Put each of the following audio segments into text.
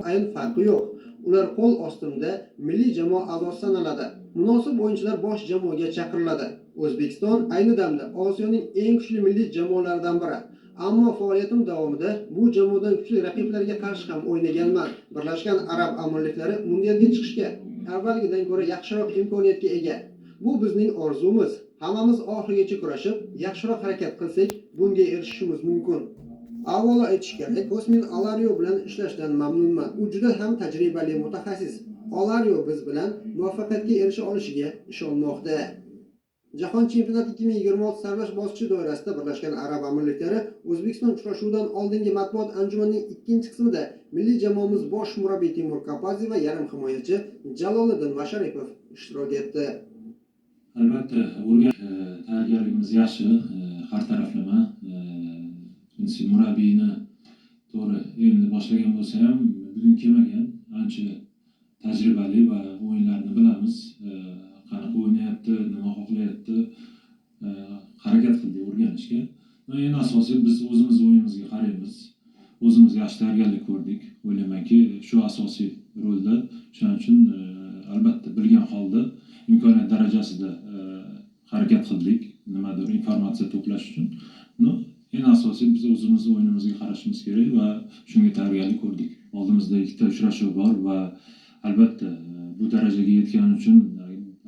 Ayni farqi yo'q. Ular qo'l ostimda milliy jamoa a'zosi sanaladi. Munosib o'yinchilar bosh jamoaga chaqiriladi. O'zbekiston ayni damda Osiyoning eng kuchli milliy jamoalaridan biri. Ammo faoliyatim davomida bu jamoadan kuchli raqiblarga qarshi ham o'ynaganman. Birlashgan Arab Amirliklari mundialga chiqishga avvalgidan ko'ra yaxshiroq imkoniyatga ega. Bu bizning orzumiz. Hammamiz oxirigacha kurashib, yaxshiroq harakat qilsak, bunga erishishimiz mumkin. Avvalo aytish kerak, Osmin Alario bilan ishlashdan mamnunman. U juda ham tajribali mutaxassis. Alario biz bilan muvaffaqiyatga erisha olishiga ishonmoqda. Jahon chempionati 2026 saralash bosqichi doirasida Birlashgan Arab Amirliklari O'zbekiston uchrashuvidan oldingi matbuot anjumanining ikkinchi qismida milliy jamoamiz bosh murabbiy Timur Kapadze va yarim himoyachi Jaloliddin Masharipov ishtirok etdi. Albatta, tayyorgarligimiz yaxshi, har taraflama. Murabbiyni to'g'ri endi boshlagan bo'lsa ham bugun kelmagan, ancha tajribali va o'yinlarni bilamiz. Qanaqa o'ynayapti, nima xohlayapti, harakat qildik o'rganishga. Eng asosiy biz o'zimiz o'yinimizga qaraymiz. O'zimiz yaxshi tayyorgarlik ko'rdik. O'ylaymanki, shu asosiy rolda. Shuning uchun albatta bilgan holda imkoniyat darajasida harakat qildik. Nimadir informatsiya to'plash uchun. Eng asosiy biz o'zimiz o'yinimizga qarashimiz kerak va shunga tayyorgarlik ko'rdik. Oldimizda ikkita uchrashuv bor va albatta bu darajaga yetgani uchun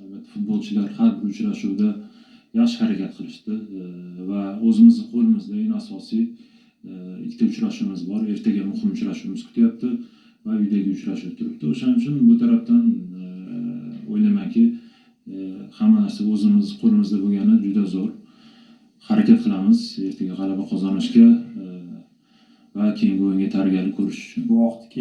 albatta futbolchilar har bir uchrashuvda yaxshi harakat qilishdi va o'zimizni qo'limizda eng asosiy ikkita uchrashuvimiz bor. Ertaga muhim uchrashuvimiz kutyapti va uydagi uchrashuv turibdi. O'shaning uchun bu tarafdan o'ylaymanki, hamma narsa o'zimiz qo'limizda bo'lgani juda zo'r. Harakat qilamiz ertaga g'alaba qozonishga va keyingi o'yinga tayyorgarlik ko'rish uchun. Bu vaqtga